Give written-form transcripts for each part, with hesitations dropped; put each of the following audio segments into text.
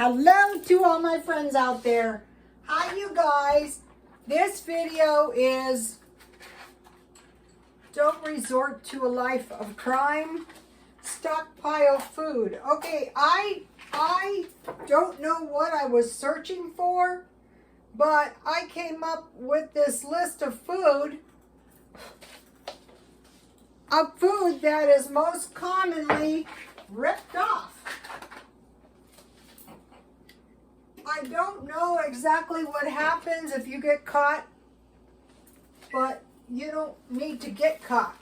Hello to all my friends out there. Hi you guys. This video is don't resort to a life of crime. Stockpile food. Okay, I don't know what I was searching for, but I came up with this list of food that is most commonly ripped off. I don't know exactly what happens if you get caught, but you don't need to get caught.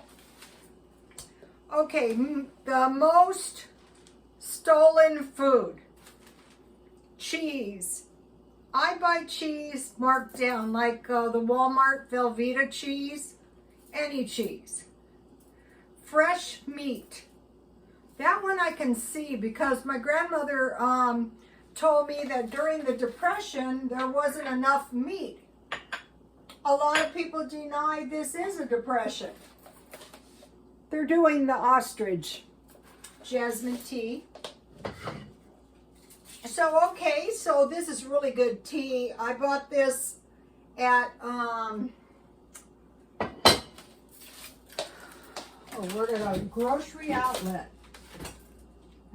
Okay, the most stolen food. Cheese. I buy cheese marked down, like the Walmart Velveeta cheese, any cheese. Fresh meat. That one I can see because my grandmother told me that during the Depression there wasn't enough meat. A lot of people deny this is a depression. They're doing the ostrich. Jasmine tea. So, okay, so this is really good tea. I bought this at, grocery outlet.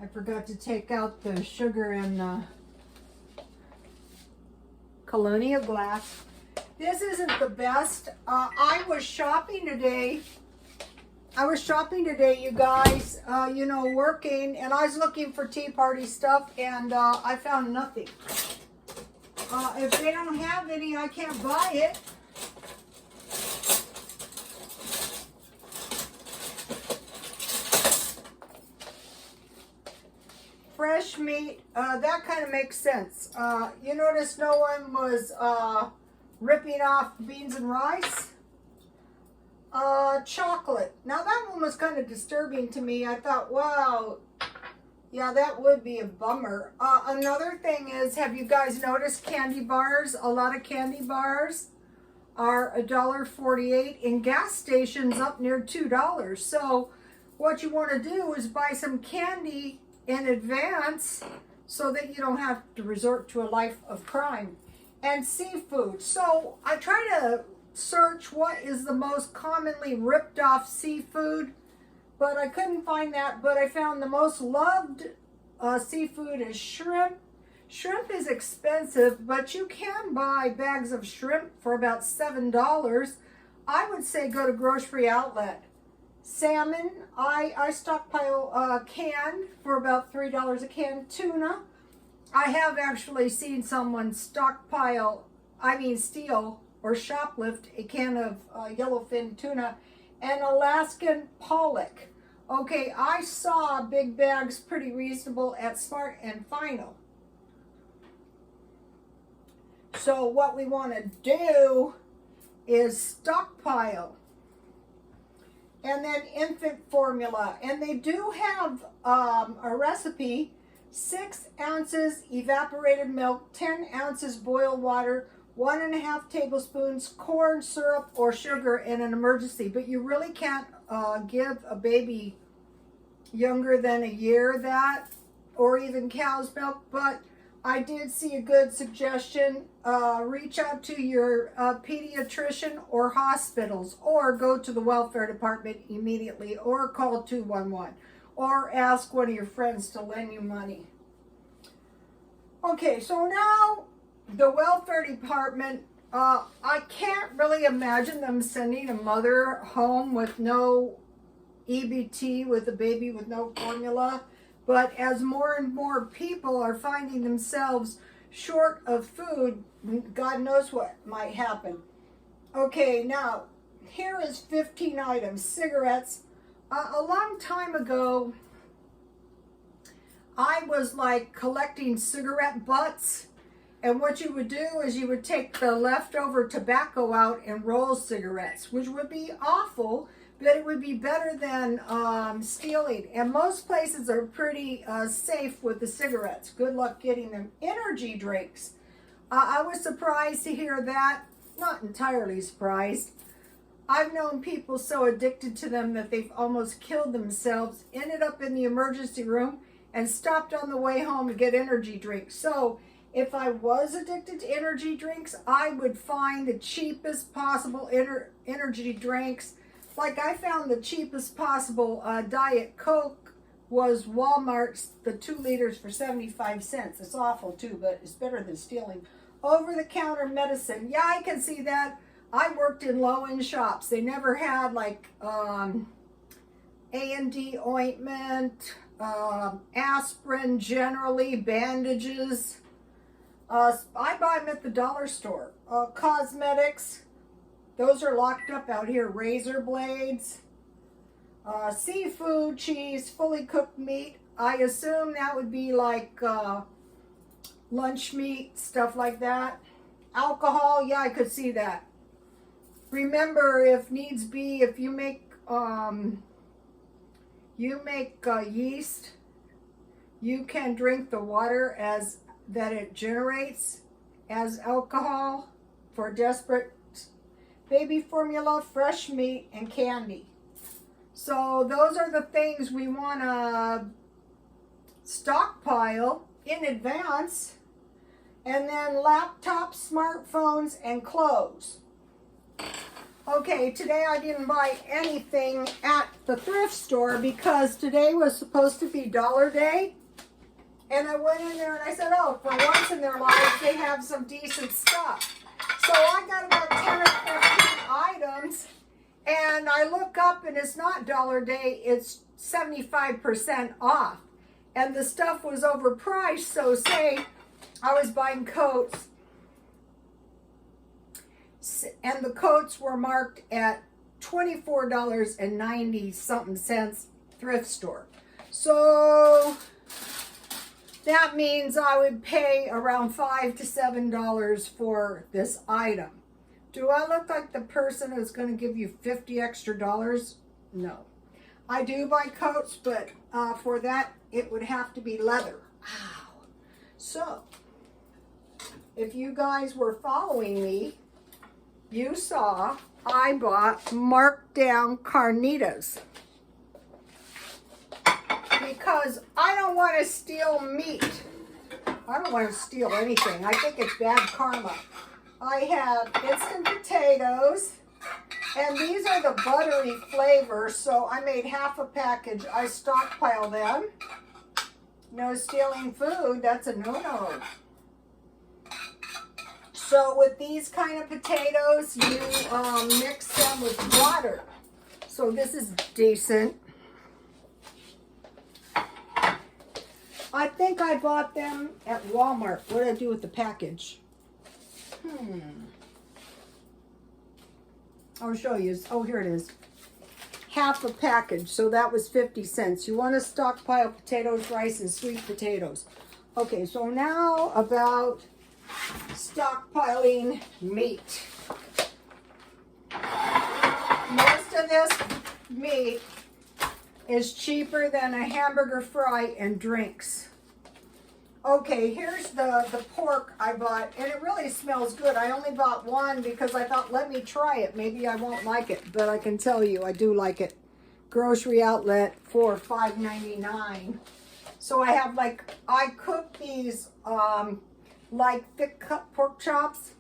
I forgot to take out the sugar in the colonial glass. This isn't the best. I was shopping today, you guys, working, and I was looking for tea party stuff, and I found nothing. If they don't have any, I can't buy it. Fresh meat, that kind of makes sense. You notice no one was ripping off beans and rice. Chocolate. Now that one was kind of disturbing to me. I thought, wow, yeah, that would be a bummer. Another thing is, have you guys noticed candy bars? A lot of candy bars are $1.48 in gas stations up near $2. So what you want to do is buy some candy in advance so that you don't have to resort to a life of crime. And seafood. So I try to search what is the most commonly ripped off seafood, but I couldn't find that. But I found the most loved seafood is shrimp. Shrimp is expensive, but you can buy bags of shrimp for about $7. I would say go to grocery outlet. Salmon, I stockpile canned for about $3 a can. Tuna, I have actually seen someone steal or shoplift a can of yellowfin tuna. And Alaskan pollock. Okay, I saw big bags pretty reasonable at Smart and Final. So what we want to do is stockpile. And then infant formula. And they do have a recipe. 6 ounces evaporated milk, 10 ounces boiled water, 1.5 tablespoons corn syrup or sugar in an emergency. But you really can't give a baby younger than a year that, or even cow's milk. But I did see a good suggestion. Reach out to your pediatrician or hospitals, or go to the welfare department immediately, or call 211, or ask one of your friends to lend you money. Okay, so now the welfare department, I can't really imagine them sending a mother home with no EBT, with a baby with no formula. But as more and more people are finding themselves short of food, God knows what might happen. Okay, now, here is 15 items. Cigarettes. A long time ago, I was like collecting cigarette butts. And what you would do is you would take the leftover tobacco out and roll cigarettes, which would be awful, but it would be better than stealing. And most places are pretty safe with the cigarettes. Good luck getting them. Energy drinks. I was surprised to hear that. Not entirely surprised. I've known people so addicted to them that they've almost killed themselves, ended up in the emergency room, and stopped on the way home to get energy drinks. So if I was addicted to energy drinks, I would find the cheapest possible energy drinks. Like I found the cheapest possible Diet Coke was Walmart's, the 2 liters for 75 cents. It's awful too, but it's better than stealing. Over-the-counter medicine. Yeah, I can see that. I worked in low-end shops. They never had like A&D ointment, aspirin generally, bandages. I buy them at the dollar store. Cosmetics, those are locked up out here. Razor blades, seafood, cheese, fully cooked meat. I assume that would be like lunch meat, stuff like that. Alcohol, yeah, I could see that. Remember, if needs be, if you make yeast, you can drink the water as that it generates as alcohol for desperate. Baby formula, fresh meat, and candy. So those are the things we want to stockpile in advance. And then laptops, smartphones, and clothes. Okay, today I didn't buy anything at the thrift store because today was supposed to be Dollar Day. And I went in there and I said, oh, for once in their lives, they have some decent stuff. So I got about 10 or 15 items, and I look up and it's not Dollar Day, it's 75% off. And the stuff was overpriced, so say I was buying coats, and the coats were marked at $24.90 something cents thrift store. So that means I would pay around $5 to $7 for this item. Do I look like the person who's going to give you 50 extra dollars? No. I do buy coats, but for that, it would have to be leather. Wow. So, if you guys were following me, you saw I bought marked down carnitas. Because I don't want to steal meat. I don't want to steal anything. I think it's bad karma. I have instant potatoes, and these are the buttery flavors, so I made half a package. I stockpile them. No stealing food, that's a no-no. So with these kind of potatoes, you mix them with water. So this is decent. I think I bought them at Walmart. What did I do with the package? I'll show you. Oh, here it is. Half a package. So that was 50 cents. You want to stockpile potatoes, rice, and sweet potatoes. Okay, so now about stockpiling meat. Most of this meat is cheaper than a hamburger fry and drinks. Okay, here's the pork I bought, and it really smells good. I only bought one because I thought, let me try it. Maybe I won't like it, but I can tell you I do like it. Grocery outlet for $5.99. So I have I cook these like thick cut pork chops.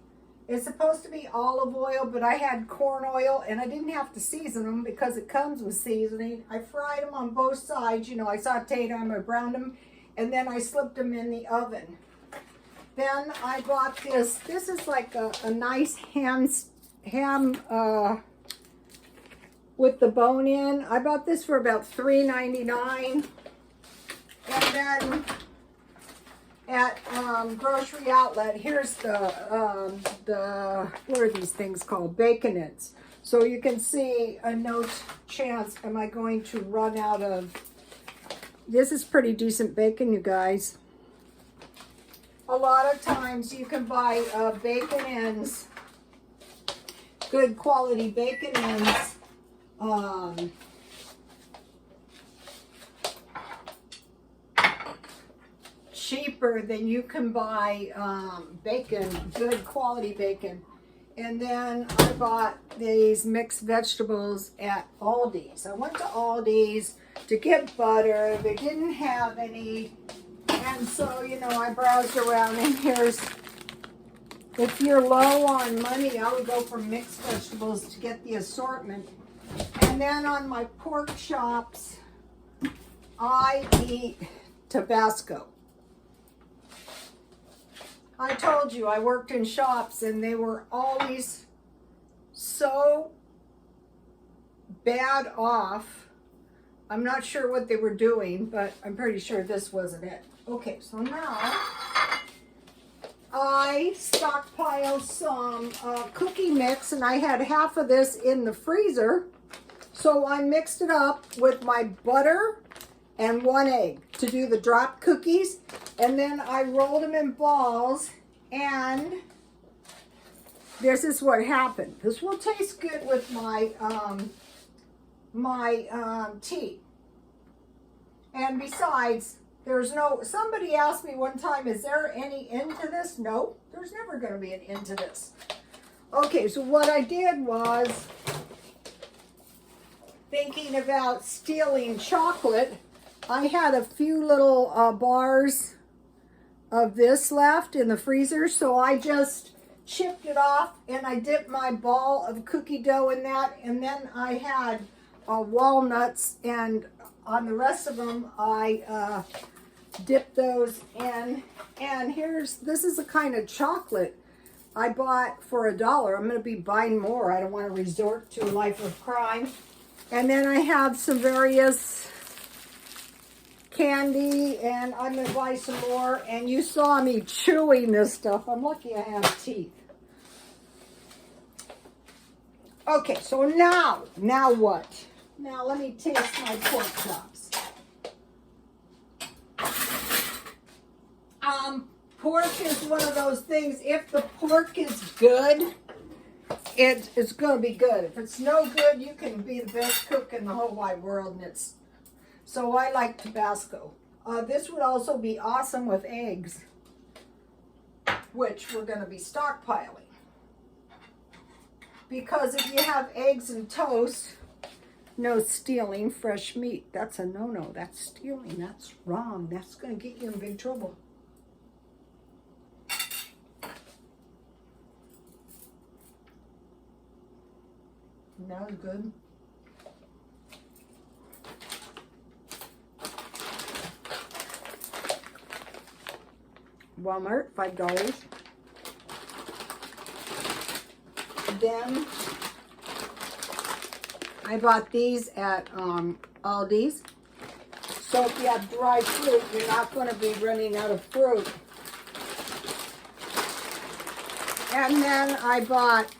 It's supposed to be olive oil, but I had corn oil, and I didn't have to season them because it comes with seasoning. I fried them on both sides. You know, I sauteed them, I browned them, and then I slipped them in the oven. Then I bought this. This is like a nice ham with the bone in. I bought this for about $3.99. And then at grocery outlet, here's the what are these things called? Baconets. So you can see a no chance am I going to run out of. This is pretty decent bacon, you guys. A lot of times you can buy bacon ends, good quality bacon ends, cheaper than you can buy bacon, good quality bacon. And then I bought these mixed vegetables at Aldi's. I went to Aldi's to get butter. They didn't have any. And so, you know, I browsed around, and here's, if you're low on money, I would go for mixed vegetables to get the assortment. And then on my pork chops, I eat Tabasco. I told you I worked in shops, and they were always so bad off. I'm not sure what they were doing, but I'm pretty sure this wasn't it. Okay, so now I stockpiled some cookie mix, and I had half of this in the freezer. So I mixed it up with my butter and 1 egg to do the drop cookies. And then I rolled them in balls, and this is what happened. This will taste good with my tea. And besides, there's no, somebody asked me one time, is there any end to this? No, there's never going to be an end to this. Okay, so what I did was, thinking about stealing chocolate, I had a few little bars of this left in the freezer, so I just chipped it off, and I dipped my ball of cookie dough in that, and then I had walnuts, and on the rest of them, I dipped those in. And this is the kind of chocolate I bought for $1. I'm going to be buying more. I don't want to resort to a life of crime. And then I have some various candy, and I'm going to buy some more. And you saw me chewing this stuff. I'm lucky I have teeth. Okay, so now what? Now let me taste my pork chops. Pork is one of those things, if the pork is good, it's going to be good. If it's no good, you can be the best cook in the whole wide world. So I like Tabasco. This would also be awesome with eggs, which we're going to be stockpiling. Because if you have eggs and toast, no stealing fresh meat. That's a no-no. That's stealing. That's wrong. That's going to get you in big trouble. That was good. Walmart, $5. Then I bought these at Aldi's. So if you have dry fruit, you're not going to be running out of fruit. And then I bought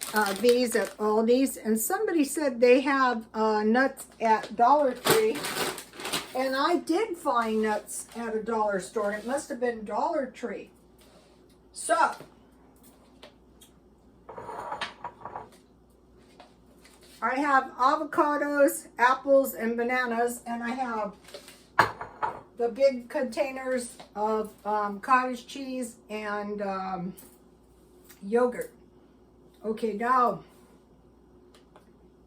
these at Aldi's, and somebody said they have nuts at Dollar Tree, and I did find nuts at a dollar store. It must have been Dollar Tree. So I have avocados, apples, and bananas, and I have the big containers of cottage cheese and yogurt. Okay, now,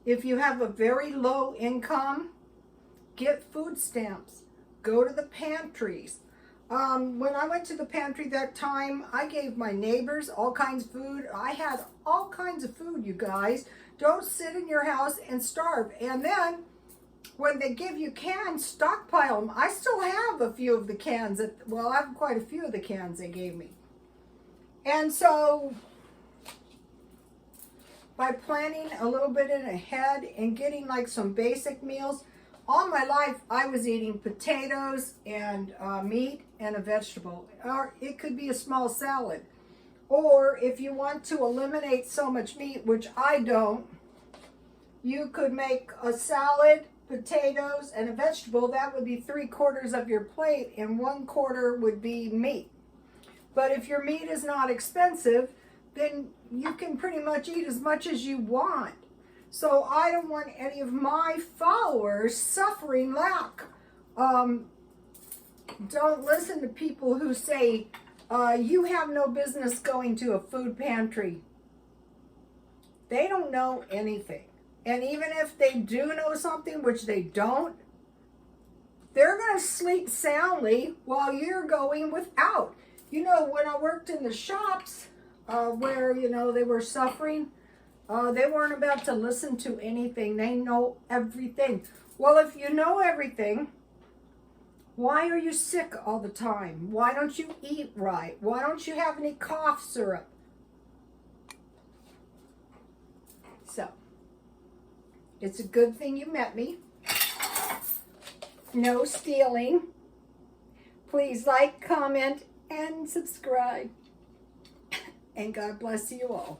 if you have a very low income, get food stamps. Go to the pantries. When I went to the pantry that time, I gave my neighbors all kinds of food. I had all kinds of food, you guys. Don't sit in your house and starve. And then, when they give you cans, stockpile them. I still have a few of the cans. Well, I have quite a few of the cans they gave me. And so, by planning a little bit in ahead and getting like some basic meals, all my life I was eating potatoes and meat and a vegetable. Or it could be a small salad. Or if you want to eliminate so much meat, which I don't, you could make a salad, potatoes, and a vegetable. That would be 3/4 of your plate, and 1/4 would be meat. But if your meat is not expensive, then you can pretty much eat as much as you want. So I don't want any of my followers suffering lack. Don't listen to people who say, you have no business going to a food pantry. They don't know anything. And even if they do know something, which they don't, they're going to sleep soundly while you're going without. You know, when I worked in the shops where, you know, they were suffering, they weren't about to listen to anything. They know everything. Well, if you know everything, why are you sick all the time? Why don't you eat right? Why don't you have any cough syrup? So, it's a good thing you met me. No stealing. Please like, comment, and subscribe. And God bless you all.